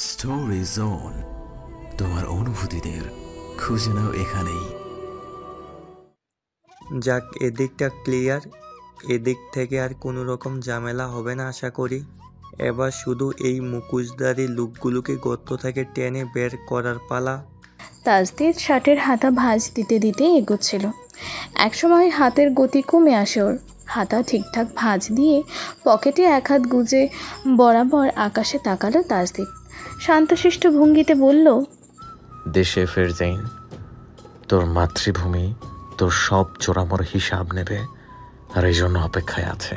Story zone, তোমার অনুভূতিদের খুঁজে নাও এখানেই। যাক, এদিকটা ক্লিয়ার। এদিক থেকে আর কোনো রকম ঝামেলা হবে না আশা করি। এবার শুধু এই মুখোশধারী লোকগুলোকে গর্ত থেকে টেনে বের করার পালা। তাজদিদ শার্টের হাতা ভাঁজ দিতে দিতে এগোচ্ছিল। একসময় হাতের গতি কমে আসে ওর। হাতা ঠিকঠাক ভাঁজ দিয়ে পকেটে এক হাত গুজে বরাবর আকাশে তাকালো তাজদিদ। শান্তশিষ্ট ভঙ্গিতে বলল, দেশে ফের যাইন, তোর মাতৃভূমি তোর সব চোরামোর হিসাব নেবে, আর এই জন্য অপেক্ষায় আছে।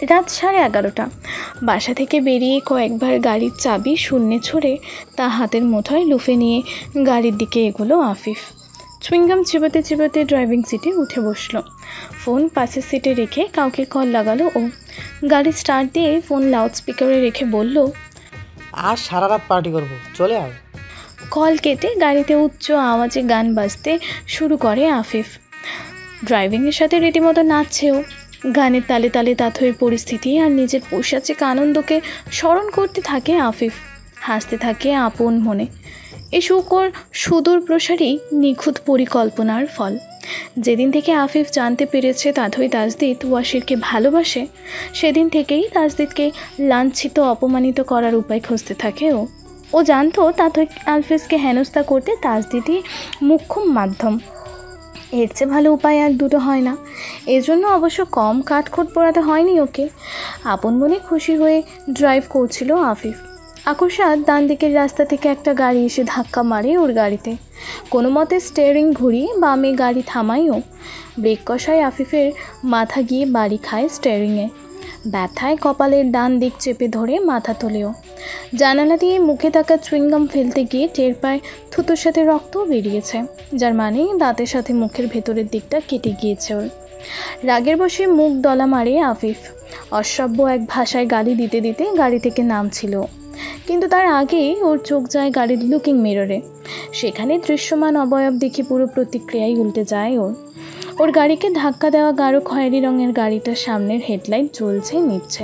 রাত 11:30। বাসা থেকে বেরিয়ে কয়েকবার গাড়ির চাবি শূন্যে ছড়ে তা হাতের মুঠোয় লুফে নিয়ে গাড়ির দিকে এগোলো আফিফ। চুইংগাম চিবোতে চিবোতে ড্রাইভিং সিটে উঠে বসলো। ফোন পাশের সিটে রেখে কাউকে কল লাগালো ও। গাড়ি স্টার্ট দিয়ে ফোন লাউডস্পিকারে রেখে বলল, আজ সারা রাত পার্টি করবো, চলে আয়। কল কেটে গাড়িতে উচ্চ আওয়াজে গান বাজতে শুরু করে আফিফ। ড্রাইভিংয়ের সাথে রীতিমতো নাচছেও। গানের তালে তালে তাথইয়ের পরিস্থিতি আর নিজের পৈশাচিক আনন্দকে স্মরণ করতে থাকে আফিফ। হাসতে থাকে আপন মনে। এই সুকর সুদূর প্রসারী নিখুঁত পরিকল্পনার ফল। যেদিন থেকে আফিফ জানতে পেরেছে তাথই তাজদিদ ওয়াসিরকে ভালোবাসে, সেদিন থেকেই তাজদিদকে লাঞ্ছিত অপমানিত করার উপায় খুঁজতে থাকে ও। ও জানতো তাথই আলফিজকে হেনস্থা করতে তাজদিদই মুখ্য মাধ্যম। এর চেয়ে ভালো উপায় আর দুটো হয় না। এজন্য অবশ্য কম কাঠখোট পোড়াতে হয়নি ওকে। আপন মনে খুশি হয়ে ড্রাইভ করছিল আফিফ। আকস্মাৎ ডান দিকের রাস্তা থেকে একটা গাড়ি এসে ধাক্কা মারে ওর গাড়িতে। কোনো মতে স্টিয়ারিং ঘুরিয়ে বামে গাড়ি থামায়ও। ব্রেক কষায় আফিফের মাথা গিয়ে বাড়ি খায় স্টিয়ারিংয়ে। ব্যথায় কপালের ডান দিক চেপে ধরে মাথা তোলেও। জানালা দিয়ে মুখে থাকা চুইংগাম ফেলতে গিয়ে টের পায় থুতুর সাথে রক্তও বেরিয়েছে, যার মানে দাঁতের সাথে মুখের ভেতরের দিকটা কেটে গিয়েছে ওর। রাগের বসে মুখ দলা মারে আফিফ। অসভ্য এক ভাষায় গালি দিতে দিতে গাড়ি থেকে নামছিল, কিন্তু তার আগেই ওর চোখ যায় গাড়ির লুকিং মিররে। সেখানে দৃশ্যমান অবয়ব দেখে পুরো প্রতিক্রিয়াই উল্টে যায় ওর। ওর গাড়িকে ধাক্কা দেওয়া গাঢ় খয়েরি রঙের গাড়িটার সামনের হেডলাইট জ্বলছে নিচ্ছে।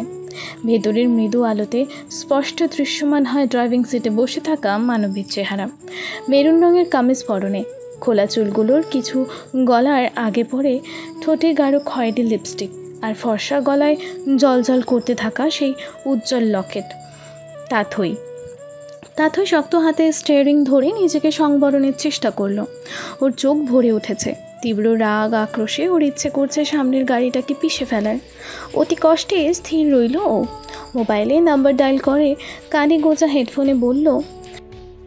ভেতরের মৃদু আলোতে স্পষ্ট দৃশ্যমান হয় ড্রাইভিং সিটে বসে থাকা মানবীর চেহারা। মেরুন রঙের কামিজ পরনে, খোলা চুলগুলোর কিছু গলার আগে পড়ে ঠোঁটে গাঢ় খয়েরি লিপস্টিক, আর ফর্সা গলায় জলজল করতে থাকা সেই উজ্জ্বল লকেট। তাথই শক্ত হাতে স্টিয়ারিং ধরে নিজেকে সংবরণের চেষ্টা করলো। ওর চোখ ভরে উঠেছে তীব্র রাগ আক্রোশে। ওর ইচ্ছে করছে সামনের গাড়িটাকে পিষে ফেলার। অতি কষ্টে স্থির রইল ও। মোবাইলে নাম্বার ডায়াল করে কানে গোজা হেডফোনে বলল,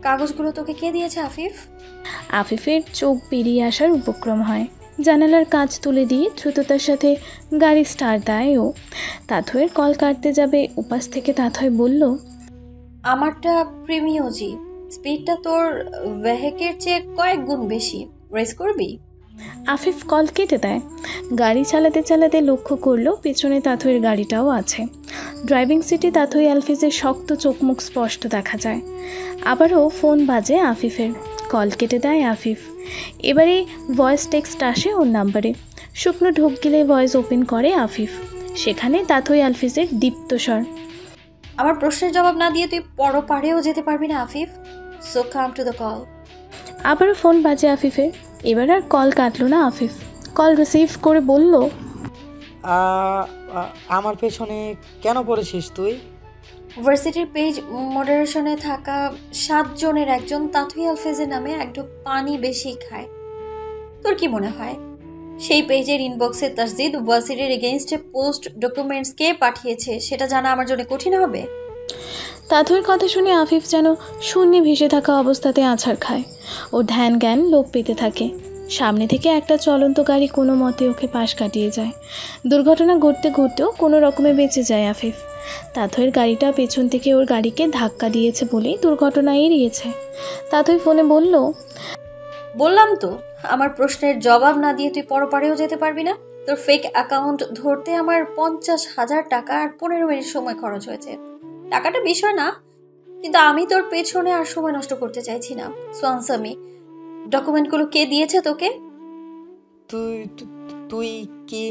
কাগজগুলো তোকে কে দিয়েছে আফিফ? আফিফের চোখ বেরিয়ে আসার উপক্রম হয়। জানালার কাঁচ তুলে দিয়ে দ্রুততার সাথে গাড়ি স্টার্ট দেয় ও। তাথইয়ের কল কাটতে যাবে, উপাস থেকে তাথই বলল, আমারটা প্রিমিওজি, স্পিডটা তোর ভেহেকের চেয়ে কয়েক গুণ বেশি, রেস করবি? আফিফ কল কেটে দেয়। গাড়ি চালাতে চালাতে লক্ষ্য করলো পেছনে তাথইয়ের গাড়িটাও আছে। ড্রাইভিং সিটে তাথই আলফিজের শক্ত চোখমুখ স্পষ্ট দেখা যায়। আবারও ফোন বাজে আফিফের। কল কেটে দেয় আফিফ। এবারে ভয়েস টেক্সট আসে ওর নাম্বারে। শুকনো ঢোক গিলে ভয়েস ওপেন করে আফিফ। সেখানে তাথই আলফিজের দীপ্ত স্বর, আমার প্রশ্নের জবাব না দিয়ে তুই পরপারেও যেতে পারবি না Afif, so come to the call. আবারও ফোন বাজে আফিফের। এবার আর কল কাটলো না আফিফ। কল রিসিভ করে বলল, আমার পেছনে কেন পড়েছিস তুই? ভার্সিটির পেজ মডারেশনে থাকা 7 জনের একজন তাথই আলফেজের নামে এক ঢোক পানি বেশি খায়। তোর কি মনে হয় সেই পেজের ইনবক্সে তাজদিদ ওয়াসিরের এগেইনস্টে পোস্ট ডকুমেন্টস কে পাঠিয়েছে সেটা জানা আমার জন্য কঠিন হবে? তাথইয়ের কথা শুনে আফিফ যেন শূন্যে ভেসে থাকা অবস্থাতে আছাড় খায়। ও ধ্যান জ্ঞান লোপ পেতে থাকে। সামনে থেকে একটা চলন্ত গাড়ি কোনো মতে ওকে পাশ কাটিয়ে যায়। দুর্ঘটনা ঘটতে ঘটতেও কোনো রকমে বেঁচে যায় আফিফ। তাথইয়ের গাড়িটা পেছন থেকে ওর গাড়িকে ধাক্কা দিয়েছে বলেই দুর্ঘটনা এড়িয়েছে। তাথই ফোনে বলল, বললাম তো আমার প্রশ্নের জবাব না দিয়ে তুই পরপারেও যেতে পারবি না। তোর ফেক অ্যাকাউন্ট ধরতে আমার 50,000 টাকা আর 15 মিনিট সময় খরচ হয়েছে। টাকাটা বিষয় না, কিন্তু আমি তোর পেছনে আর সময় নষ্ট করতে চাইছি না। সো আনসার মি, ডকুমেন্টগুলো কে দিয়েছে তোকে? তুই তুই কি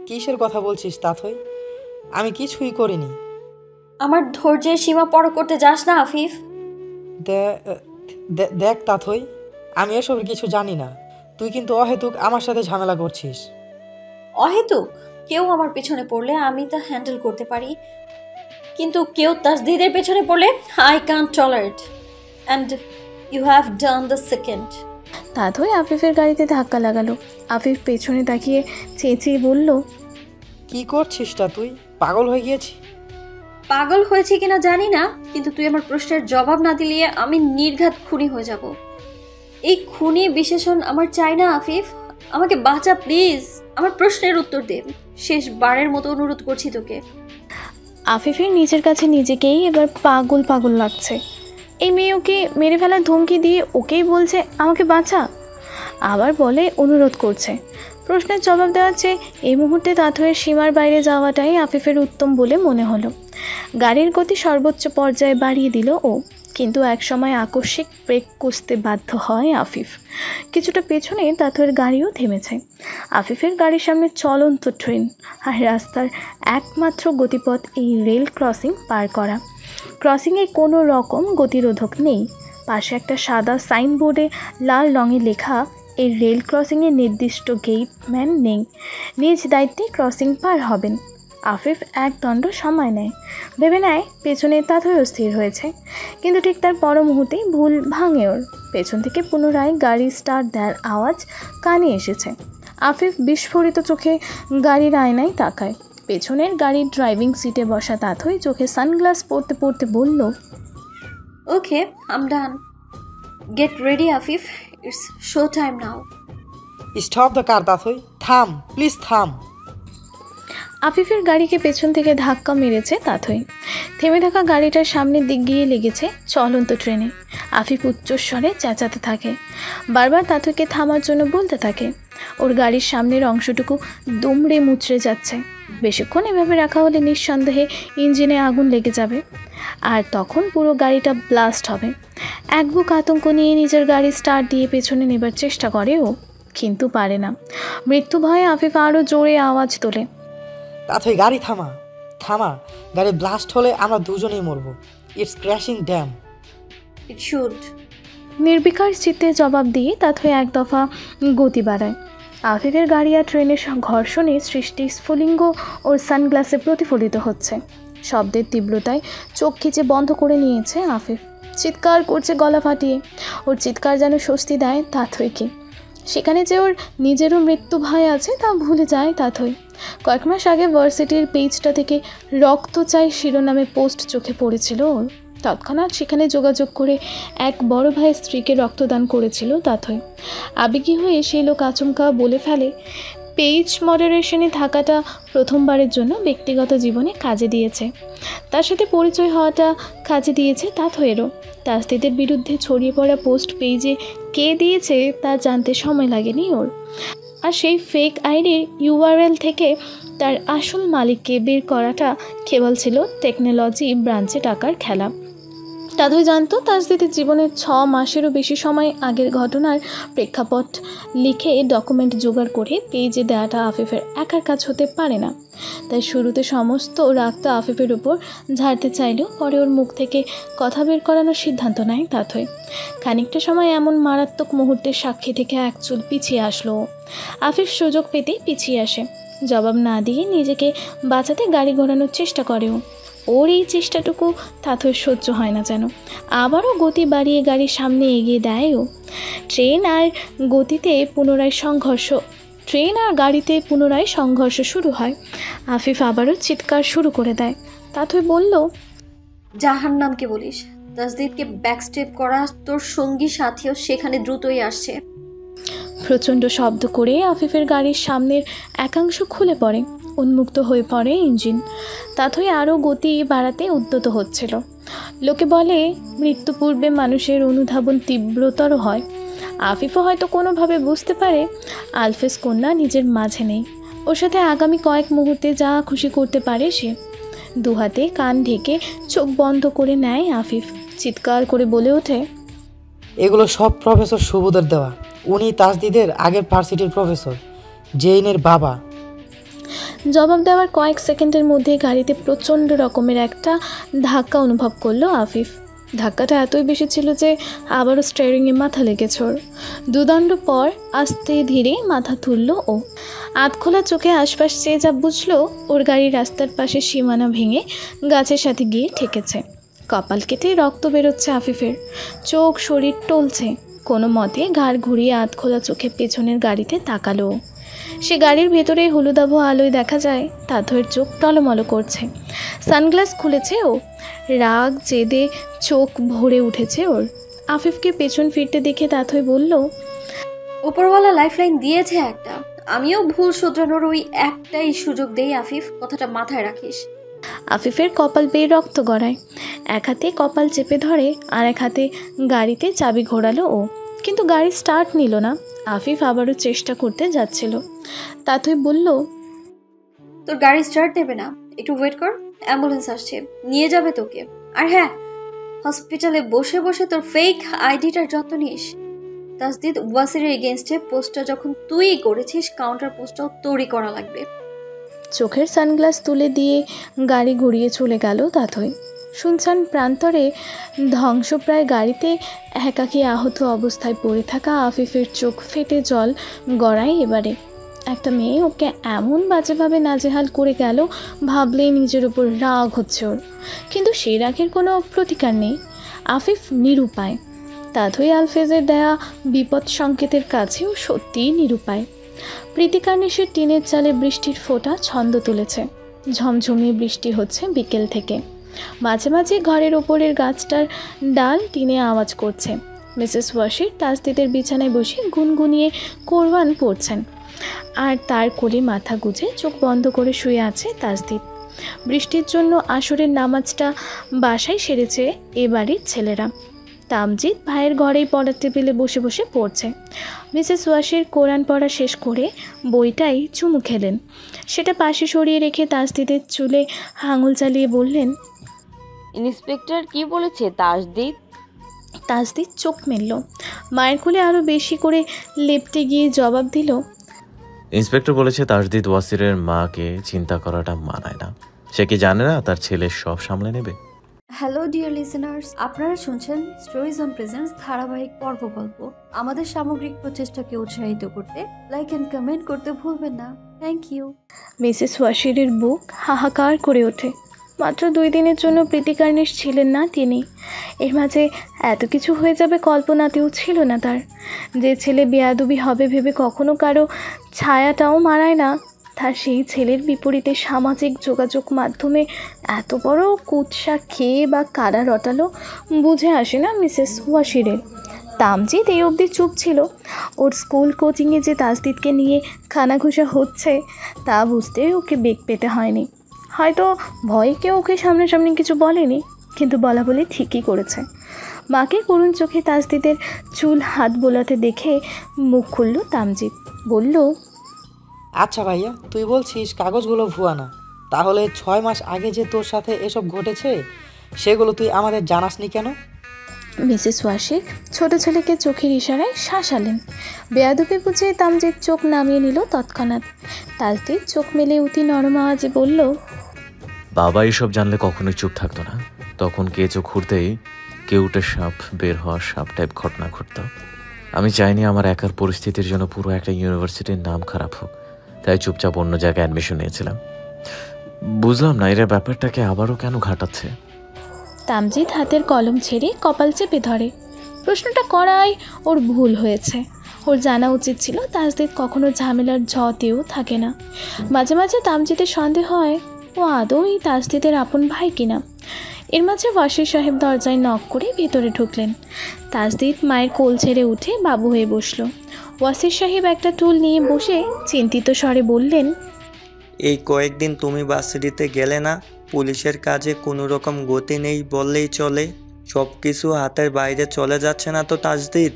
কিসের কথা বলছিস তাথই? আমি কিছুই করিনি। আমার ধৈর্যের সীমা পর করতে যাস না আফিফ। দেখ তাথই, আমি এসবের কিছু জানি না। তুই কিন্তু অহেতুক আমার সাথে ঝামেলা করছিস। অহেতুক? কেউ আমার পেছনে পড়লে আমি তা হ্যান্ডেল করতে পারি, কিন্তু কেউ তাসদিদের পেছনে পড়লে I can't tolerate, and you have done the second. Tathoi আফিফের গাড়িতে ধাক্কা লাগালো। আফিফ পেছনে তাকিয়ে চেঁচিয়ে বলল, কি করছিসটা তুই? পাগল হয়ে গিয়েছি? পাগল হয়েছে কিনা জানি না, কিন্তু তুই আমার প্রশ্নের জবাব না দিলে আমি নির্ঘাত খুনি হয়ে যাব। এই খুনি বিশেষণ আমার চাই না আফিফ, আমাকে বাঁচা প্লিজ। আমার প্রশ্নের উত্তর দে, শেষবারের মতো অনুরোধ করছি তোকে। আফিফের নিজের কাছে নিজেকেই এবার পাগল পাগল লাগছে। এই মেয়ে ওকে মেরে ফেলার ধমকি দিয়ে ওকেই বলছে আমাকে বাঁচা, আবার বলে অনুরোধ করছে। প্রশ্নের জবাব দেওয়ার চেয়ে এই মুহূর্তে তাথইয়ের সীমার বাইরে যাওয়াটাই আফিফের উত্তম বলে মনে হলো। গাড়ির গতি সর্বোচ্চ পর্যায়ে বাড়িয়ে দিল ও, কিন্তু একসময় আকস্মিক ব্রেক কষতে বাধ্য হয় আফিফ। কিছুটা পেছনে তাথইয়ের গাড়িও থেমেছে। আফিফের গাড়ির সামনে চলন্ত ট্রেন, আর রাস্তার একমাত্র গতিপথ এই রেল ক্রসিং পার করা। ক্রসিংয়ে কোনো রকম গতিরোধক নেই। পাশে একটা সাদা সাইনবোর্ডে লাল রঙে লেখা, এই রেল ক্রসিংয়ে নির্দিষ্ট গেটম্যান নেই, নিজ দায়িত্বে ক্রসিং পার হবেন। আফিফ এক দণ্ড সময় নেয়, ভেবে নেয় পেছনে তাথইও স্থির হয়েছে, কিন্তু ঠিক তার পর মুহূর্তেই ভুল ভাঙে ওর। পেছন থেকে পুনরায় গাড়ি স্টার্ট দেওয়ার আওয়াজ কানে এসেছে। আফিফ বিস্ফোরিত চোখে গাড়ির আয়নায় তাকায়। পেছনের গাড়ির ড্রাইভিং সিটে বসা তাথই চোখে সানগ্লাস পরতে পরতে বলল, okay, I am done. Get ready Afif, it's show time now. Stop the car Tathoi, থাম প্লিজ থাম। আফিফের গাড়িকে পেছন থেকে ধাক্কা মেরেছে তাথই। থেমে থাকা গাড়িটার সামনের দিক গিয়ে লেগেছে চলন্ত ট্রেনে। আফিফ উচ্চস্বরে চেঁচাতে থাকে, বারবার তাথইকে থামার জন্য বলতে থাকে। ওর গাড়ির সামনের অংশটুকু দুমড়ে মুচড়ে যাচ্ছে। বেশিক্ষণ এভাবে রাখা হলে নিঃসন্দেহে ইঞ্জিনে আগুন লেগে যাবে, আর তখন পুরো গাড়িটা ব্লাস্ট হবে। এক বুক আতঙ্ক নিয়ে নিজের গাড়ি স্টার্ট দিয়ে পেছনে নেবার চেষ্টা করে ও, কিন্তু পারে না। মৃত্যু ভয়ে আফিফ আরও জোরে আওয়াজ তোলে, তাথই গাড়ি থামা, থামা। গাড়ি ব্লাস্ট হলে আমরা দুজনেই মরবো। It's crashing damn. It should. নির্বিকার চিত্তে জবাব দিয়ে তাথই এক দফা গতি বাড়ায়। আফিফের গাড়ি আর ট্রেনের ঘর্ষণে সৃষ্টি স্ফুলিঙ্গ ওর সানগ্লাসে প্রতিফলিত হচ্ছে। শব্দের তীব্রতায় চোখ খিচে বন্ধ করে নিয়েছে আফিফ। চিৎকার করছে গলা ফাটিয়ে। ওর চিৎকার যেন স্বস্তি দেয় তাথইকে। সেখানে যে ওর নিজেরও মৃত্যু ভয় আছে তা ভুলে যায় তাথই। কয়েক মাস আগে ভার্সিটির পেজটা থেকে রক্ত চাই শিরোনামে পোস্ট চোখে পড়েছিল ওর। তৎক্ষণাৎ সেখানে যোগাযোগ করে এক বড় ভাইয়ের স্ত্রীকে রক্তদান করেছিল তাথই। আবেগী হয়ে সেই লোক আচমকা বলে ফেলে, পেজ মডারেশনে থাকাটা প্রথমবারের জন্য ব্যক্তিগত জীবনে কাজে দিয়েছে। তার সাথে পরিচয় হওয়াটা কাজে দিয়েছে তাথইয়েরও। তাসদিদের বিরুদ্ধে ছড়িয়ে পড়া পোস্ট পেজে কে দিয়েছে তা জানতে সময় লাগেনি ওর। আর সেই ফেক আইডির ইউআরএল থেকে তার আসল মালিককে বের করাটা কেবল ছিল টেকনোলজি ব্রাঞ্চে টাকার খেলা। তাথই জানতো তাসদিদের জীবনের 6 মাসেরও বেশি সময় আগের ঘটনার প্রেক্ষাপট লিখে ডকুমেন্ট জোগাড় করে পেজে দেওয়াটা আফিফের একার কাজ হতে পারে না। তাই শুরুতে সমস্ত রাগটা আফিফের উপর ঝাড়তে চাইলেও পরে ওর মুখ থেকে কথা বের করানোর সিদ্ধান্ত নেয় তাথই। খানিকটা সময় এমন মারাত্মক মুহূর্তের সাক্ষী থেকে এক চুল পিছিয়ে আসলো। আফিফ সুযোগ পেতেই পিছিয়ে আসে। জবাব না দিয়ে নিজেকে বাঁচাতে গাড়ি ঘোরানোর চেষ্টা করেও। ওর এই চেষ্টাটুকু তাথইয়ের সহ্য হয় না যেন। আবারও গতি বাড়িয়ে গাড়ির সামনে এগিয়ে দেয়ও। ট্রেন আর গাড়িতে পুনরায় সংঘর্ষ শুরু হয়। আফিফ আবারও চিৎকার শুরু করে দেয়। তাথই বলল, জাহান্নামকে বলিস, তাসদিদকে ব্যাকস্টেপ করা তোর সঙ্গী সাথীও সেখানে দ্রুতই আসছে। প্রচণ্ড শব্দ করে আফিফের গাড়ির সামনের একাংশ খুলে পড়ে। উন্মুক্ত হয়ে পড়ে ইঞ্জিন। তাথই আরও গতি বাড়াতে উদ্যত হচ্ছিল। লোকে বলে মৃত্যু পূর্বে মানুষের অনুধাবন তীব্রতর হয়। আফিফও হয়তো কোনোভাবে বুঝতে পারে আলফেজ কন্যা নিজের মাঝে নেই। ওর সাথে আগামী কয়েক মুহূর্তে যা খুশি করতে পারে সে। দুহাতে কান ঢেকে চোখ বন্ধ করে নেয় আফিফ। চিৎকার করে বলে ওঠে, এগুলো সব প্রফেসর সুবোধের দেওয়া। উনি তাসদিদের আগের ভার্সিটির প্রফেসর, জেইনের বাবা। জবাব দেওয়ার কয়েক সেকেন্ডের মধ্যে গাড়িতে প্রচণ্ড রকমের একটা ধাক্কা অনুভব করলো আফিফ। ধাক্কাটা এতই বেশি ছিল যে আবারও স্টিয়ারিংয়ে মাথা লেগেছে ওর। দুদণ্ড পর আস্তে ধীরে মাথা তুলল ও। আধখোলা চোখে আশপাশ চেয়ে যা বুঝলো ওর গাড়ি রাস্তার পাশে সীমানা ভেঙে গাছের সাথে গিয়ে ঠেকেছে। কপাল কেটে রক্ত বেরোচ্ছে আফিফের, চোখ শরীর টলছে। কোনো মতে ঘাড় ঘুরিয়ে আধখোলা চোখে পেছনের গাড়িতে তাকালো। সে গাড়ির ভেতরে হলুদাভ আলোয় দেখা যায় তাথয়ের চোখ টলমলো করছে। সানগ্লাস খুলেছে ও, রাগ জেদে চোখ ভরে উঠেছে ওর। আফিফকে পেছন ফিরতে দেখে তাথই বলল, উপরওয়ালা লাইফলাইন দিয়েছে একটা, আমিও ভুল শুধরানোর ওই একটাই সুযোগ দেই আফিফ, কথাটা মাথায় রাখিস। আফিফের কপাল বেয়ে রক্ত গড়ায়। এক হাতে কপাল চেপে ধরে আর এক হাতে গাড়িতে চাবি ঘোরালো ও, কিন্তু গাড়ি স্টার্ট নিল না। আফিফ আবারও চেষ্টা করতে যাচ্ছিল। তাথই বলল, তোর গাড়ি স্টার্ট দেবে না, একটু ওয়েট কর, অ্যাম্বুলেন্স আসছে, নিয়ে যাবে তোকে। আর হ্যাঁ, হসপিটালে বসে বসে তোর ফেক আইডিটার যত্ন নিস। তাসদিদ ওয়াসিরের এগেনস্টে পোস্টটা যখন তুই করেছিস, কাউন্টার পোস্টটাও তোরই করা লাগবে। চোখের সানগ্লাস তুলে দিয়ে গাড়ি ঘুরিয়ে চলে গেল তাথই। শুনছান প্রান্তরে ধ্বংসপ্রায় গাড়িতে একাকী আহত অবস্থায় পড়ে থাকা আফিফের চোখ ফেটে জল গড়ায় এবারে। একটা মেয়ে ওকে এমন বাজেভাবে নাজেহাল করে গেল ভাবলেই নিজের উপর রাগ হচ্ছে ওর, কিন্তু সেই রাগের কোনো প্রতিকার নেই। আফিফ নিরুপায়। তাথই আলফেজের দেয়া বিপদ সংকেতের কাছেও সত্যিই নিরুপায়। প্রীতিকার্নিশের টিনের চালে বৃষ্টির ফোঁটা ছন্দ তুলেছে। ঝমঝমিয়ে বৃষ্টি হচ্ছে বিকেল থেকে। মাঝে মাঝে ঘরের ওপরের গাছটার ডাল টিনে আওয়াজ করছে। মিসেস ওয়াশির তাসদিদের বিছানায় বসে গুনগুনিয়ে কোরআন পড়ছেন, আর তার কোলে মাথা গুজে চোখ বন্ধ করে শুয়ে আছে তাসদিদ। বৃষ্টির জন্য আসরের নামাজটা বাসায় সেরেছে এ বাড়ির ছেলেরা। তামজিদ ভাইয়ের ঘরেই পড়ার টেবিলে বসে বসে পড়ছে। মিসেস ওয়াশির কোরআন পড়া শেষ করে বইটাই চুমু খেলেন। সেটা পাশে সরিয়ে রেখে তাসদিদের চুলে আঙুল চালিয়ে বললেন, ইন্সপেক্টর কি বলেছে তাসদিদ? তাসদিদ চোখ মেলল। মায়ের কোলে আরও বেশি করে লেপটে গিয়ে জবাব দিল, ইন্সপেক্টর বলেছে তাসদিদ ওয়াসিরের মাকে চিন্তা করাটা মানায় না। সে কি জানে না তার ছেলে সব সামলে নেবে? হ্যালো ডিয়ার লিসেনার্স, আপনারা শুনছেন স্টোরিজ অন প্রেজেন্স ধারাবাহিক পর্ব গল্প। আমাদের সামগ্রিক প্রচেষ্টাকে উৎসাহিত করতে লাইক এন্ড কমেন্ট করতে ভুলবেন না। Thank you. মিসেস ওয়াশিরের বুক হাহাকার করে ওঠে। মাত্র 2 দিনের জন্য প্রীতিকার্নিশ ছিলেন না তিনি। এর মাঝে এত কিছু হয়ে যাবে কল্পনাতেও ছিল না তার। যে ছেলে বেয়াদবি হবে ভেবে কখনো কারো ছায়াটাও মারায় না, তার সেই ছেলের বিপরীতে সামাজিক যোগাযোগ মাধ্যমে এত বড় কুৎসা খেয়ে বা কারা রটালো বুঝে আসে না মিসেস ওয়াশিরের। তামজিদ এই অবধি চুপ ছিল। ওর স্কুল কোচিংয়ে যে তাসদিদকে নিয়ে খানাঘুষা হচ্ছে তা বুঝতে ওকে বেগ পেতে হয়নি। হয়তো ভয়ে কেউ ওকে সামনাসামনি কিছু বলেনি, কিন্তু বলা বলে ঠিকই করেছে। মাকে করুণ চোখে তাসদিদের চুল হাত বোলাতে দেখে মুখ খুলল তামজিদ। বলল, আচ্ছা ভাইয়া, তুই বলছিস কাগজগুলো ভুয়া না, তাহলে 6 মাস আগে যে তোর সাথে এসব ঘটেছে সেগুলো তুই আমাদের জানাসনি কেন? মিসেস ওয়াশির ছোট ছেলেকে চোখের ইশারায় শাসালেন। বেয়াদবি বুঝে তামজিদ চোখ নামিয়ে নিল তৎক্ষণাৎ। তাসদিদ চোখ মেলে অতি নরম আওয়াজে বলল, বাবা এসব জানলে কখনোই চুপ থাকতো না। তখন কেঁচো খুঁড়তেই কেউটে সাপ বের হওয়ার সাপ টাইপ ঘটনা ঘটত। আমি চাইনি আমার একার পরিস্থিতির জন্য পুরো একটা ইউনিভার্সিটির নাম খারাপ হোক, তাই চুপচাপ অন্য জায়গায় অ্যাডমিশন নিয়েছিলাম। বুঝলাম না এরা ব্যাপারটাকে আবারও কেন ঘাটাচ্ছে। তামজিদ হাতের কলম ছেড়ে কপাল চেপে ধরে। প্রশ্নটা করাই ওর ভুল হয়েছে। ওর জানা উচিত ছিল তাসদিদ কখনো ঝামেলার ঝতেও থাকে না। মাঝে মাঝে তামজিদের সন্দেহ হয় ও আদৌ এই তাসদিদের আপন ভাই কিনা। এর মাঝে ওয়াশির সাহেব দরজায় নক করে ভেতরে ঢুকলেন। তাসদিদ মায়ের কোল ছেড়ে উঠে বাবু হয়ে বসল। ওয়াসির সাহেব একটা টুল নিয়ে বসে চিন্তিত স্বরে বললেন, এই কয়েকদিন তুমি বাসরিতে গেলে না, পুলিশের কাজে কোনো রকম গতি নেই বললেই চলে। সব কিছু হাতের বাইরে চলে যাচ্ছে না তো তাসদিদ?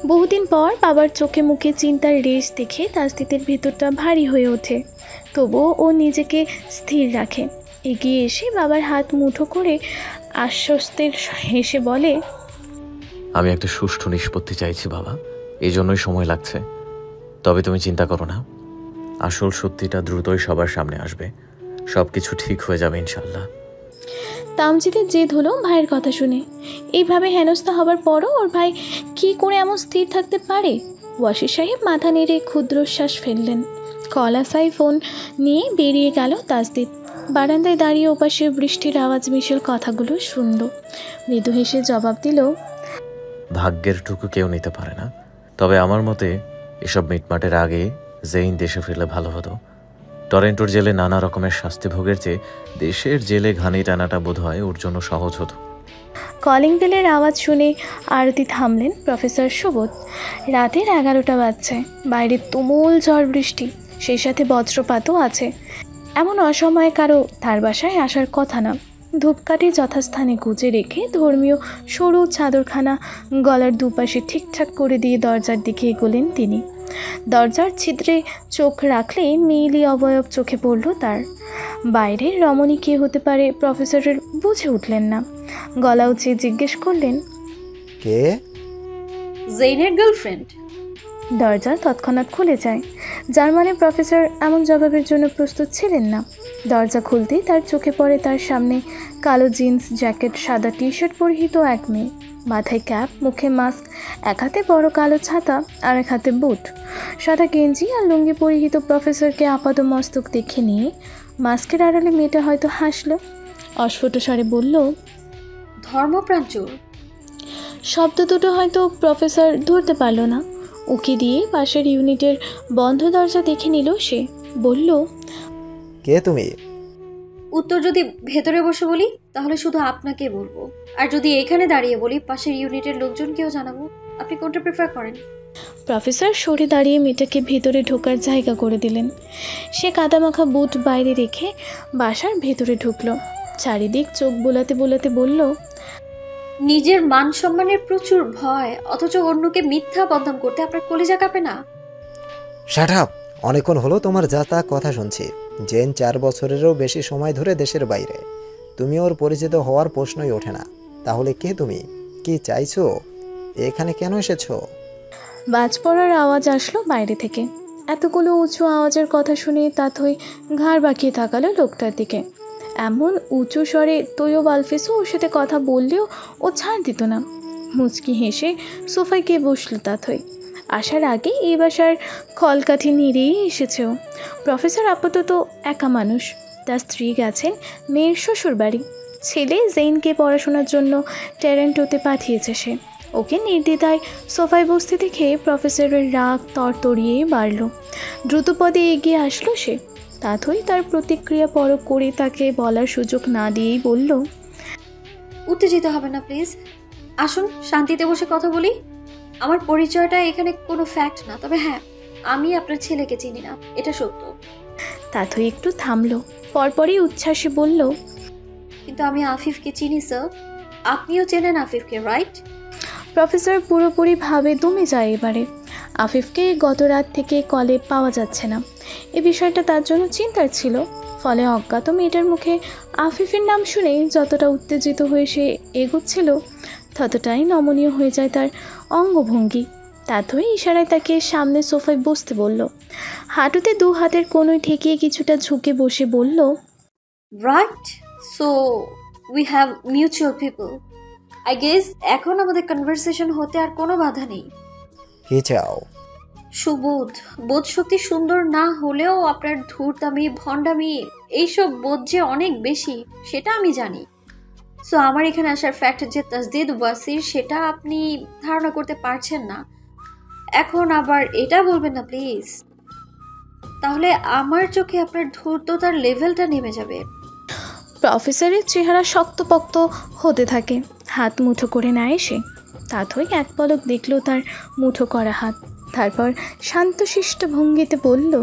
বহুদিন পর বাবার চোখে মুখে চিন্তার রেশ দেখে তাসদিদের ভেতরটা ভারী হয়ে ওঠে। তবুও ও নিজেকে স্থির রাখে। এগিয়ে এসে বাবার হাত মুঠো করে আশ্বস্তের হেসে বলে, আমি একটা সুষ্ঠু নিষ্পত্তি চাইছি বাবা, এই জন্যই সময় লাগছে। তবে তুমি চিন্তা করো না, আসল সত্যিটা দ্রুতই সবার সামনে আসবে। সব কিছু ঠিক হয়ে যাবে ইনশাল্লাহ। তামজিদের জেদ হলো ভাইয়ের কথা শুনে। এইভাবে হেনস্থা হবার পরও ওর ভাই কি করে এমন স্থির থাকতে পারে? ওয়াসির সাহেব মাথা নেড়ে ক্ষুদ্রশ্বাস ফেললেন। কলাসাই ফোন নিয়ে বেরিয়ে গেল তাজদিদ। বারান্দায় দাঁড়িয়ে ওপাশে বৃষ্টির আওয়াজ মিশেল কথাগুলো শুনল। মৃদু হেসে জবাব দিল, ভাগ্যের টুকু কেউ নিতে পারে না। তবে আমার মতে এসব মিটমাটের আগে জেইন দেশে ফিরলে ভালো হতো। টরেন্টোর জেলে নানা রকমের শাস্তি ভোগের চেয়ে দেশের জেলে ঘানি টানাটা বোধ হয় ওর জন্য সহজ হতো। কলিং বেলের আওয়াজ শুনে আরতি থামলেন প্রফেসর সুবোধ। রাতের 11টা বাজছে। বাইরে তুমুল ঝড় বৃষ্টি, সেই সাথে বজ্রপাতও আছে। এমন অসময়ে কারো তার বাসায় আসার কথা না। ধূপকাঠি যথাস্থানে গুজে রেখে ধর্মীয় সরু চাদরখানা গলার দুপাশে ঠিকঠাক করে দিয়ে দরজার দিকে এগোলেন তিনি। দরজার ছিদ্রে চোখ রাখলে মেইলি অবয়ব চোখে পড়ল তার। বাইরের রমণী কে হতে পারে প্রফেসরের বুঝে উঠলেন না। গলা উঁচিয়ে জিজ্ঞেস করলেন, কে? জেইনের গার্লফ্রেন্ড। দরজা তৎক্ষণাৎ খুলে যায়, যার মানে প্রফেসর এমন জবাবের জন্য প্রস্তুত ছিলেন না। দরজা খুলতেই তার চোখে পড়ে তার সামনে কালো জিন্স জ্যাকেট, সাদা টি শার্ট পরিহিত এক মেয়ে। মাথায় ক্যাপ, মুখে মাস্ক, এক হাতে বড় কালো ছাতা আর এক হাতে বুট। সাদা গেঞ্জি আর লুঙ্গি পরিহিত প্রফেসরকে আপাত মস্তক দেখে নিয়ে মাস্কের আড়ালে মেয়েটা হয়তো হাসল। অস্ফুট স্বরে বলল, ধর্মপ্রাণ চোর। শব্দ দুটো হয়তো প্রফেসর ধরতে পারল না। উকি দিয়ে পাশের ইউনিটের বন্ধ দরজা দেখে নিল সে। বলল, কে তুমি? উত্তর যদি ভেতরে বসে বলি তাহলে শুধু আপনাকে বলবো, আর যদি এখানে দাঁড়িয়ে বলি পাশের ইউনিটের লোকজনকেও জানাবো। আপনি কোনটা প্রেফার করেন? প্রফেসর সরে দাঁড়িয়ে মেয়েটাকে ভেতরে ঢোকার জায়গা করে দিলেন। সে কাদামাখা বুট বাইরে রেখে বাসার ভেতরে ঢুকলো। চারিদিক চোখ বোলাতে বোলাতে বলল, নিজের মান সম্মানের প্রচুর ভয়, অথচ অন্যকে মিথ্যা বদনাম করতে আপনার কলিজা কাঁপে না? Shut up! অনেকক্ষণ হলো তোমার যা তা কথা শুনছি। জেন 4 বছরেরও বেশি সময় ধরে দেশের বাইরে। তুমি ওর পরিচিত হওয়ার প্রশ্নই ওঠে না। তাহলে কে তুমি? কি চাইছো? এখানে কেন এসেছো? বাজ পড়ার আওয়াজ আসলো বাইরে থেকে। এতগুলো উঁচু আওয়াজের কথা শুনে তাথই ঘাড় বাঁকিয়ে তাকালো লোকটার দিকে। এমন উঁচু স্বরে তৈয়ব আলফিসও ওর সাথে কথা বললেও ও ছাড় দিত না। মুচকি হেসে সোফায় গিয়ে বসলো তাথই। আসার আগে এই বাসার কলকাঠি নেড়েই এসেছে ও। প্রফেসর আপাতত একা মানুষ। তার স্ত্রী গেছেন মেয়ের শ্বশুর বাড়ি। ছেলে জেইনকে পড়াশোনার জন্য টরেন্টোতে পাঠিয়েছে সে। ওকে নির্দ্বিধায় সোফায় বসতে দেখে প্রফেসরের রাগ তরতরিয়ে বাড়ল। দ্রুতপদে এগিয়ে আসলো সে। তাথই তার প্রতিক্রিয়া পরখ করে তাকে বলার সুযোগ না দিয়েই বলল, উত্তেজিত হবে না প্লিজ, আসুন শান্তিতে বসে কথা বলি। আমার পরিচয়টা এখানে কোনো ফ্যাক্ট না, তবে হ্যাঁ, আমি আপনার ছেলেকে চিনি না, এটা সত্য। তাথই একটু থামলো, পরপরই উচ্ছ্বাসে বলল, কিন্তু আমি আফিফকে চিনি স্যার। আপনিও চেনেন আফিফকে, রাইট? প্রফেসর পুরোপুরিভাবে দমে যায় এবারে। আফিফকে গত রাত থেকে কলে পাওয়া যাচ্ছে না। এ বিষয়টা তার জন্য চিন্তার ছিল। ফলে অজ্ঞাত মেয়েটার মুখে আফিফের নাম শুনে যতটা উত্তেজিত হয়ে সে এগোচ্ছিল, ততটাই নমনীয় হয়ে যায় তার অঙ্গভঙ্গি। তাথই ইশারায় তাকে সামনে সোফায় বসতে বলল। হাঁটুতে 2 হাতের কোণয় ঠেকিয়ে কিছুটা ঝুঁকে বসে বলল, right, so we have mutual people. I guess এখন আমাদের কনভারসেশন হতে আর কোনো বাধা নেই। কি চাও? সুবোধ, বোধ শক্তি সুন্দর না হলেও আপনার ধূর্তামি, ভণ্ডামি, এইসব বোধ যে অনেক বেশি সেটা আমি জানি। সো আমার এখানে আসার ফ্যাক্ট যে তাজদিদ ওয়াসির, সেটা আপনি ধারণা করতে পারছেন না। এখন আবার এটা বলবেন না প্লিজ, তাহলে আমার চোখে আপনার ধূর্ততার লেভেলটা নেমে যাবে। প্রফেসরের চেহারা শক্তপোক্ত হতে থাকে। হাত মুঠো করে নেয় সে। তাথই এক পলক দেখল তার মুঠো করা হাত। তারপর শান্তশিষ্ট ভঙ্গিতে বলল,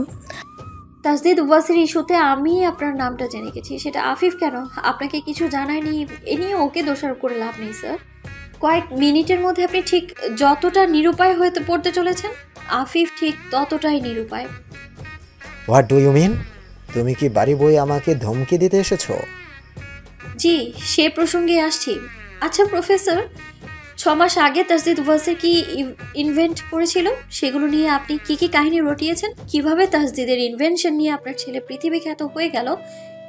তাজদিদ ওয়াসির ইস্যুতে আমি আপনার নামটা জেনে গেছি, সেটা আফিফ কেন আপনাকে কিছু জানায়নি এ নিয়ে ওকে দোষারোপ করে লাভ নেই স্যার। কয়েক মিনিটের মধ্যে আপনি ঠিক যতটা নিরুপায় হয়ে পড়তে চলেছেন, আফিফ ঠিক ততটাই নিরুপায়। What do you mean? তুমি কি বাড়ি বই আমাকে ধমকি দিতে এসেছো? জি, সে প্রসঙ্গে আসছি। আচ্ছা প্রফেসর, 6 মাস আগে তাসদিদ ওয়াসির কি ইনভেন্ট করেছিল, সেগুলো নিয়ে আপনি কি কি কাহিনী রটিয়েছেন, কিভাবে তাসদিদের ইনভেনশন নিয়ে আপনার ছেলে পৃথিবী খ্যাত হয়ে গেল,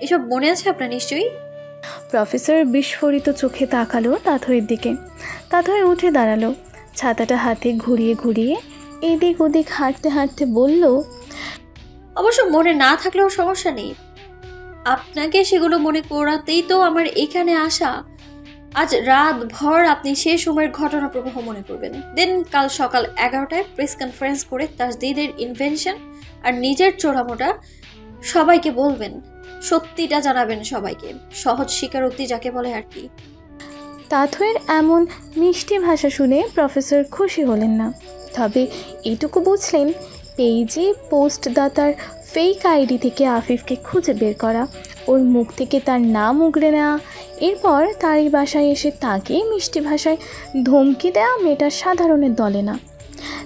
এসব মনে আছে আপনার নিশ্চয়ই। প্রফেসর বিস্ফোরিত চোখে তাকালো তাথইয়ের দিকে। তাথই উঠে দাঁড়ালো, ছাতাটা হাতে ঘুরিয়ে ঘুরিয়ে এদিক ওদিক হাঁটতে হাঁটতে বলল, অবশ্য মনে না থাকলেও সমস্যা নেই, আপনাকে সেগুলো মনে করাতেই তো আমার এখানে আসা। আজ রাত ভর আপনি সে সময়ের ঘটনা প্রবাহ মনে করবেন, দেন কাল সকাল 11টায় প্রেস কনফারেন্স করে তাসদিদের ইনভেনশন আর নিজের চোরামোটা সবাইকে বলবেন, সত্যিটা জানাবেন সবাইকে, সহজ স্বীকারোক্তি যাকে বলে আর কি। তাথইয়ের এমন মিষ্টি ভাষা শুনে প্রফেসর খুশি হলেন না, তবে এটুকু বুঝলেন পেজে পোস্টদাতার ফেক আইডি থেকে আফিফকে খুঁজে বের করা, ওর মুখ থেকে তার নাম উগড়ে নেওয়া, এরপর তারই বাসায় এসে তাকে মিষ্টি ভাষায় ধমকি দেওয়া মেয়েটা সাধারণের দলে না।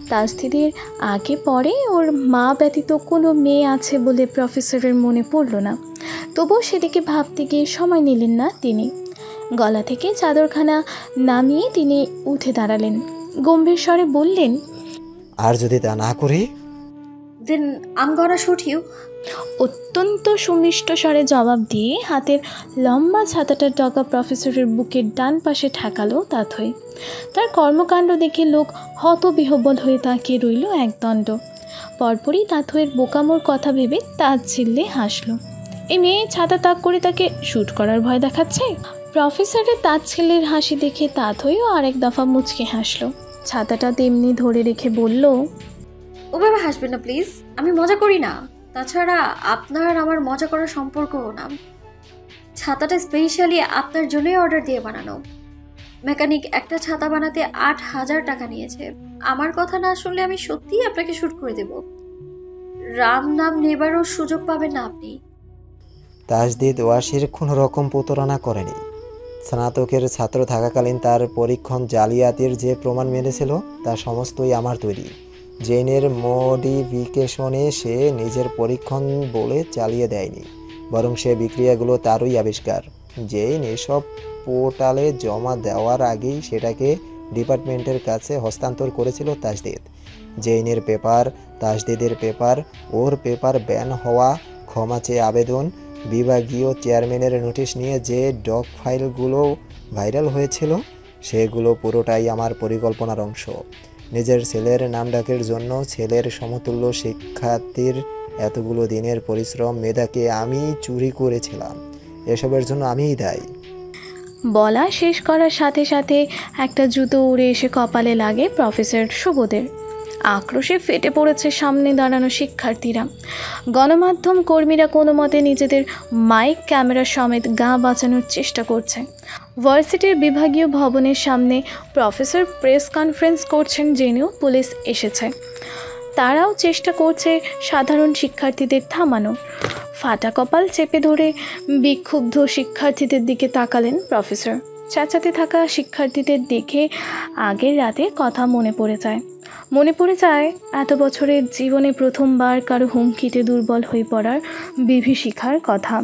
তাসদিদের আগে পরে ওর মা ব্যতীত কোনো মেয়ে আছে বলে প্রফেসরের মনে পড়ল না, তবুও সেদিকে ভাবতে গিয়ে সময় নিলেন না তিনি। গলা থেকে চাদরখানা নামিয়ে তিনি উঠে দাঁড়ালেন, গম্ভীর স্বরে বললেন, আর যদি তা না করি? দেন আম গনা শুট ইউ। অত্যন্ত সুমিষ্ট স্বরে জবাব দিয়ে হাতের লম্বা ছাতাটার ডগা প্রফেসরের বুকের ডান পাশে ঠেকালো তাথই। তার কর্মকাণ্ড দেখে লোক হতবিহ্বল হয়ে তাকিয়ে রইল একদণ্ড। পরপরই তাথইয়ের বোকামোর কথা ভেবে তাচ্ছিল্যে হাসল। এই মেয়ে ছাতা তাক করে তাকে শ্যুট করার ভয় দেখাচ্ছে। প্রফেসরের তাচ্ছিল্যের হাসি দেখে তাথইও আরেক দফা মুচকে হাসল। ছাতাটা তেমনি ধরে রেখে বলল, ওভাবে হাসবেন না প্লিজ, আমি মজা করি না। তাছাড়া আপনার আমার মজা করার সম্পর্কও না। ছাতাটা স্পেশালি আপনার জন্যই অর্ডার দিয়ে বানানো। মেকানিক একটা ছাতা বানাতে 8,000 টাকা নিয়েছে। আমার কথা না শুনলে আমি সত্যিই আপনাকে শুট করে দেব। রাম নাম নেবারও সুযোগ পাবেন না আপনি। তাসদিদ ওয়াসির কোনো রকম প্রতারণা করেনি। স্নাতকের ছাত্র থাকাকালীন তার পরীক্ষণ জালিয়াতির যে প্রমাণ মেলেছিল তা সমস্তই আমার তৈরি। জেনের মডিফিকেশনে সে নিজের পরীক্ষণ বলে চালিয়ে দেয়নি, বরং সে বিক্রিয়াগুলো তারই আবিষ্কার। জেন এসব পোর্টালে জমা দেওয়ার আগেই সেটাকে ডিপার্টমেন্টের কাছে হস্তান্তর করেছিল তাসদিদ। জেইনের পেপার, তাসদিদের পেপার, ওর পেপার ব্যান হওয়া, ক্ষমা চেয়ে আবেদন, বিভাগীয় চেয়ারম্যানের নোটিশ নিয়ে যে ডক ফাইলগুলো ভাইরাল হয়েছিল সেগুলো পুরোটাই আমার পরিকল্পনার অংশ। নিজের ছেলের নামডাকের জন্য ছেলের সমতুল্য শিক্ষার্থীর এতগুলো দিনের পরিশ্রম মেধাকে আমি চুরি করেছিলাম। এসবের জন্য আমিই দায়ী। বলা শেষ করার সাথে সাথে একটা জুতো উড়ে এসে কপালে লাগে প্রফেসর সুবোধের। আক্রোশে ফেটে পড়েছে সামনে দাঁড়ানো শিক্ষার্থীরা। গণমাধ্যম কর্মীরা কোনো মতে নিজেদের মাইক ক্যামেরা সমেত গা বাঁচানোর চেষ্টা করছে। ভার্সিটির বিভাগীয় ভবনের সামনে প্রফেসর প্রেস কনফারেন্স করছেন জেনেও পুলিশ এসেছে। তারাও চেষ্টা করছে সাধারণ শিক্ষার্থীদের থামানো। ফাটা কপাল চেপে ধরে বিক্ষুব্ধ শিক্ষার্থীদের দিকে তাকালেন প্রফেসর। চেঁচাতে থাকা শিক্ষার্থীদের দেখে আগের রাতে কথা মনে পড়ে যায় এত বছরের জীবনে প্রথমবার কারো হুমকিতে দুর্বল হয়ে পড়ার বিভীষিকার কথা।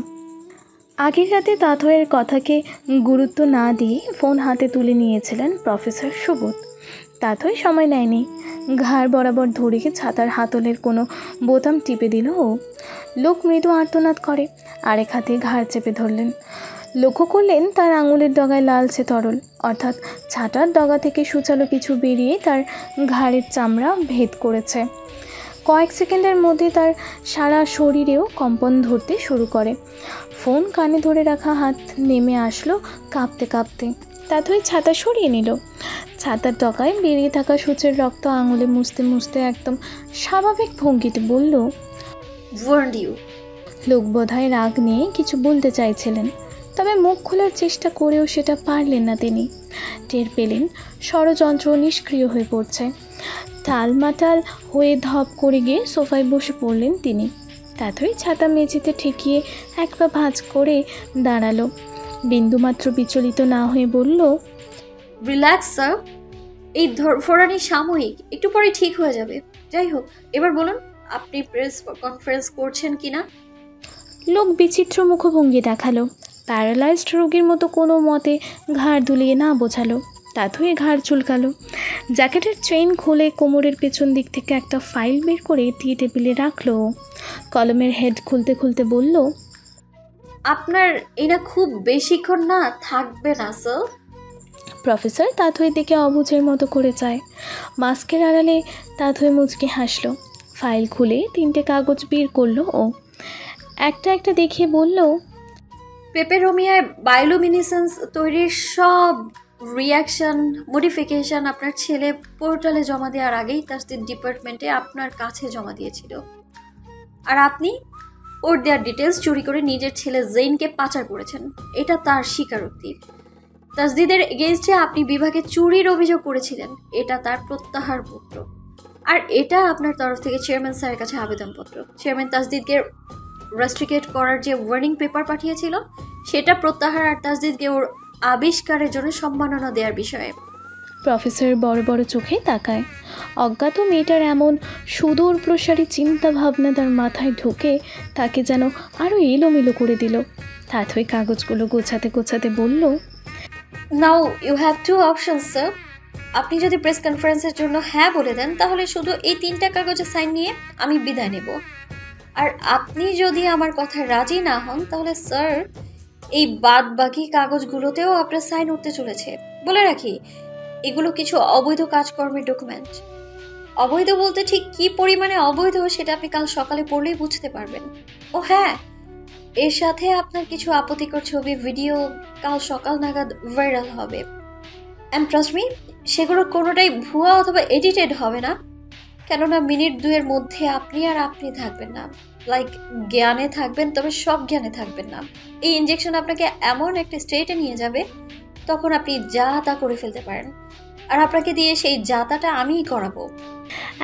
আগের রাতে তাথইয়ের কথাকে গুরুত্ব না দিয়ে ফোন হাতে তুলে নিয়েছিলেন প্রফেসর সুবোধ। তাথই সময় নেয়নি, ঘাড় বরাবর ধরে ছাতার হাতলের কোনো বোতাম টিপে দিল ও। লোক মৃদু আর্তনাদ করে, আরেক হাতে ঘাড় চেপে ধরলেন। লক্ষ্য করলেন তার আঙুলের ডগায় লালচে তরল, অর্থাৎ ছাতার ডগা থেকে সূচালো কিছু বেরিয়ে তার ঘাড়ের চামড়া ভেদ করেছে। কয়েক সেকেন্ডের মধ্যে তার সারা শরীরেও কম্পন ধরতে শুরু করে। ফোন কানে ধরে রাখা হাত নেমে আসলো কাঁপতে কাঁপতে। তাথই ছাতা সরিয়ে নিল। ছাতার ডগায় বেরিয়ে থাকা সূচের রক্ত আঙুলে মুছতে মুছতে একদম স্বাভাবিক ভঙ্গিতে বলল, লোক বোধহয় রাগ নিয়ে কিছু বলতে চাইছিলেন, তবে মুখ খোলার চেষ্টা করেও সেটা পারলেন না তিনি। টের পেলেন ষড়যন্ত্র নিষ্ক্রিয় হয়ে পড়ছে। টালমাটাল হয়ে ধপ করে গিয়ে সোফায় বসে পড়লেন তিনি। তাতেই ছাতা মেঝেতে ঠেকিয়ে এক পা ভাঁজ করে দাঁড়ালো। বিন্দুমাত্র বিচলিত না হয়ে বলল, রিল্যাক্স স্যার, এই ধরফরানি সাময়িক, একটু পরে ঠিক হয়ে যাবে। যাই হোক, এবার বলুন আপনি প্রেস কনফারেন্স করছেন কিনা। লোক বিচিত্র মুখভঙ্গি দেখালো, প্যারালাইজড রোগীর মতো কোনো মতে ঘাড় দুলিয়ে না বোঝালো। তাথই ঘাড় চুলকালো। জ্যাকেটের চেইন খুলে কোমরের পেছন দিক থেকে একটা ফাইল বের করে টি টেবিলে রাখলো। কলমের হেড খুলতে খুলতে বলল, আপনার এটা খুব বেশিক্ষণ না থাকবে না স্যার। প্রফেসর তাথই দিকে অবুঝের মতো করে চায়। মাস্কের আড়ালে তাথই মুচকে হাসলো। ফাইল খুলে 3টে কাগজ বের করলো ও একটা একটা দেখিয়ে বলল, পেপেরোমিয়ায় বায়োলুমিনেসেন্স তৈরির সব রিয়াকশন মডিফিকেশন আপনার ছেলে পোর্টালে জমা দেওয়ার আগেই তাসদিদ ডিপার্টমেন্টে আপনার কাছে জমা দিয়েছিল। আর আপনি ওর দেওয়ার ডিটেলস চুরি করে নিজের ছেলে জেইনকে পাচার করেছেন। এটা তার স্বীকারোক্তি। তাসদিদের এগেইনস্টে আপনি বিভাগে চুরির অভিযোগ করেছিলেন। এটা তার প্রত্যাহারপত্র। আর এটা আপনার তরফ থেকে চেয়ারম্যান স্যারের কাছে আবেদনপত্র। চেয়ারম্যান তাসদিদকে রেস্ট্রিকেট করার যে ওয়ার্নিং পেপার পাঠিয়েছিল সেটা প্রত্যাহার আর তাসদিদকে ওর আবিষ্কারের জন্য সম্মাননা দেওয়ার বিষয়ে। প্রফেসর বড় বড় চোখে তাকায়। অজ্ঞাত মেয়েটার এমন সুদূর প্রসারী চিন্তা ভাবনা তার মাথায় ঢুকে তাকে যেন আরও এলোমেলো করে দিল। তাথই কাগজগুলো গোছাতে গোছাতে বলল, now you have 2 options sir. আপনি যদি প্রেস কনফারেন্সের জন্য হ্যাঁ বলে দেন তাহলে শুধু এই 3টা কাগজে সাইন নিয়ে আমি বিদায় নেব। আর আপনি যদি আমার কথায় রাজি না হন তাহলে স্যার এই বাদ বাকি কাগজগুলোতেও আপনার সাইন উঠতে চলেছে। বলে রাখি, এগুলো কিছু অবৈধ কাজকর্মের ডকুমেন্ট। অবৈধ বলতে ঠিক কি পরিমাণে অবৈধ সেটা আপনি কাল সকালে পড়লেই বুঝতে পারবেন। ও হ্যাঁ, এর সাথে আপনার কিছু আপত্তিকর ছবি ভিডিও কাল সকাল নাগাদ ভাইরাল হবে। অ্যান্ড ট্রাস্ট মি, সেগুলো কোনোটাই ভুয়া অথবা এডিটেড হবে না। কেননা মিনিট 2-এর মধ্যে আপনি থাকবেন না। লাইক জ্ঞানে থাকবেন, তবে সব জ্ঞানে থাকবেন না। এই ইনজেকশন আপনাকে এমন একটা স্টেটে নিয়ে যাবে তখন আপনি যা তা করে ফেলতে পারেন। আর আপনাকে দিয়ে সেই যাতাটা আমিই করাবো।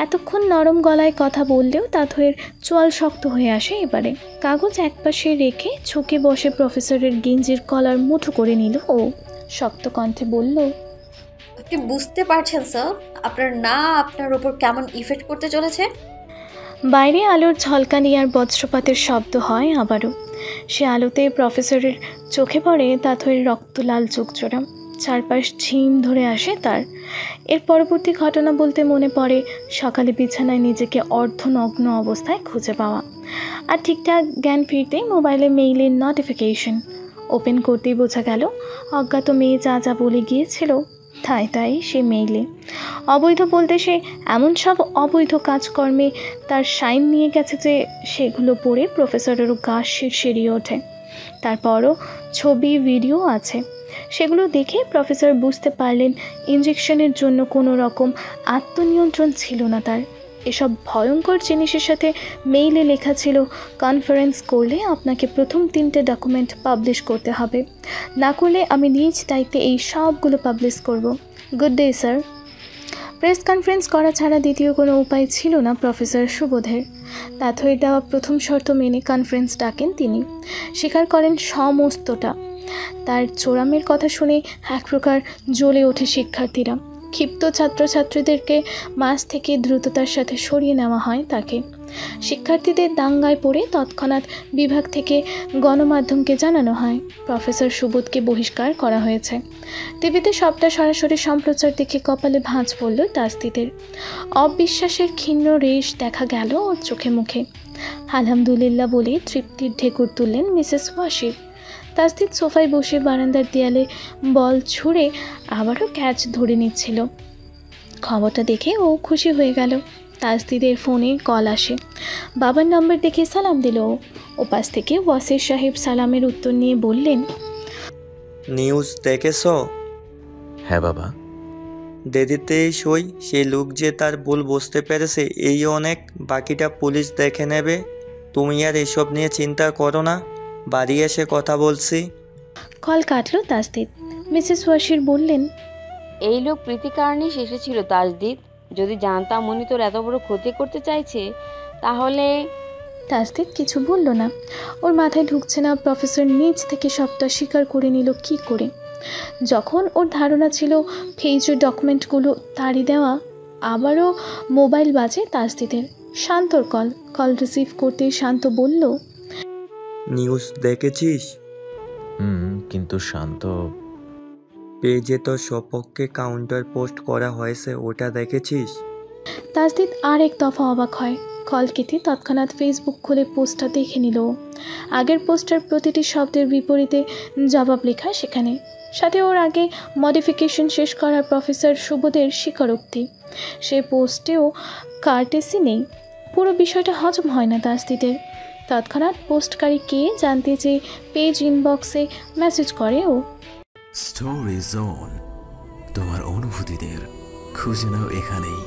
এতক্ষণ নরম গলায় কথা বললেও তাথইয়ের চোয়াল শক্ত হয়ে আসে এবারে। কাগজ একপাশে রেখে ঝুঁকে বসে প্রফেসরের গেঞ্জির কলার মুঠো করে নিল ও শক্ত কণ্ঠে বলল, আপনি বুঝতে পারছেন স্যার আপনার উপর কেমন ইফেক্ট করতে চলেছে? বাইরে আলোর ঝলকানি আর বজ্রপাতের শব্দ হয় আবারও। সে আলোতে প্রফেসরের চোখে পড়ে তাথইয়ের রক্তলাল চোখজোড়া। চারপাশ ঝিম ধরে আসে তার। এর পরবর্তী ঘটনা বলতে মনে পড়ে সকালে বিছানায় নিজেকে অর্ধনগ্ন অবস্থায় খুঁজে পাওয়া। আর ঠিকঠাক জ্ঞান ফিরতেই মোবাইলে মেইলের নোটিফিকেশন ওপেন করতেই বোঝা গেল অজ্ঞাত মেয়ে যা যা বলে গিয়েছিল তাই সে মেইলে। অবৈধ বলতে সে এমন সব অবৈধ কাজকর্মে তার সাইন নিয়ে গেছে যে সেগুলো পড়ে প্রফেসরেরও গা শিরশিরিয়ে ওঠে। তারপরও ছবি ভিডিও আছে। সেগুলো দেখে প্রফেসর বুঝতে পারলেন ইনজেকশনের জন্য কোনো রকম আত্মনিয়ন্ত্রণ ছিল না তার। এসব ভয়ঙ্কর জিনিসের সাথে মেইলে লেখা ছিল, কনফারেন্স করলে আপনাকে প্রথম 3টে ডকুমেন্ট পাবলিশ করতে হবে, না করলে আমি নিজ দায়িত্বে এই সবগুলো পাবলিশ করব। Good day sir. Press conference করা ছাড়া দ্বিতীয় কোনো উপায় ছিল না প্রফেসর সুবোধের। তাথইয়ের দেওয়া প্রথম শর্ত মেনে কনফারেন্স ডাকেন তিনি। স্বীকার করেন সমস্তটা। তার চোরামের কথা শুনে এক প্রকার জ্বলে ওঠে শিক্ষার্থীরা। ক্ষিপ্ত ছাত্রছাত্রীদেরকে মাস থেকে দ্রুততার সাথে সরিয়ে নেওয়া হয় তাকে। শিক্ষার্থীদের দাঙ্গায় পড়ে তৎক্ষণাৎ বিভাগ থেকে গণমাধ্যমকে জানানো হয় প্রফেসর সুবোধকে বহিষ্কার করা হয়েছে। টিভিতে সবটা সরাসরি সম্প্রচার দেখে কপালে ভাঁজ পড়ল তাসদিদের। অবিশ্বাসের ক্ষীণ রেশ দেখা গেল ওর চোখে মুখে। আলহামদুলিল্লাহ বলে তৃপ্তির ঢেকুর তুললেন মিসেস ওয়াশির। তাসদিদ সোফায় বসে বারান্দার দেয়ালে বল ছুঁড়ে আবারও ক্যাচ ধরে নিচ্ছিল। খবরটা দেখে ও খুশি হয়ে গেল। তাসদিদের ফোনে কল আসে। বাবার নম্বর দেখে সালাম দিল ও। ওপাশ থেকে ওয়াসির সাহেব সালামের উত্তর নিয়ে বললেন, নিউজ দেখেছ? হ্যাঁ বাবা। দেরিতেই সই, সেই লোক যে তার ভুল বুঝতে পেরেছে এই অনেক, বাকিটা পুলিশ দেখে নেবে। তুমি আর এসব নিয়ে চিন্তা করো না, বাড়ি এসে কথা বলছি। কল কাটল তাসদিদ। মিসেস ওয়াশির বললেন, এই লোক প্রীতি কারণেই এসেছিল তাসদিদ। যদি জানতাম উনি তোর এত বড় ক্ষতি করতে চাইছে তাহলে। তাসদিদ কিছু বলল না। ওর মাথায় ঢুকছে না প্রফেসর নিজ থেকে সবটা স্বীকার করে নিল কি করে, যখন ওর ধারণা ছিল ফেজের ডকুমেন্টগুলো তারই দেওয়া। আবারও মোবাইল বাজে তাসদিদের। শান্তর কল রিসিভ করতেই শান্ত বলল, নিউজ দেখেছিস? কিন্তু শান্ত। পেজে তো সপক্ষে কাউন্টার পোস্ট করা হয়েছে, ওটা দেখেছিস? তাসদিদ আরেক দফা অবাক হয়। কল কেটে তৎক্ষণাৎ ফেসবুক খুলে পোস্টটা দেখে নিল। আগের পোস্টার প্রতিটি শব্দের বিপরীতে জবাব লেখা সেখানে, সাথে ওর আগে মডিফিকেশন শেষ করা প্রফেসর শুভদের স্বীকারোক্তি। সে পোস্টেও কার্টেসি নেই। পুরো বিষয়টা হজম হয় না তাসদিদের। তৎক্ষণাৎ পোস্টকারী কে জানতে চেয়ে পেজ ইনবক্সে মেসেজ করে ও। স্টোরি জোন, তোমার অনুভূতিদের খুঁজে নাও এখানেই।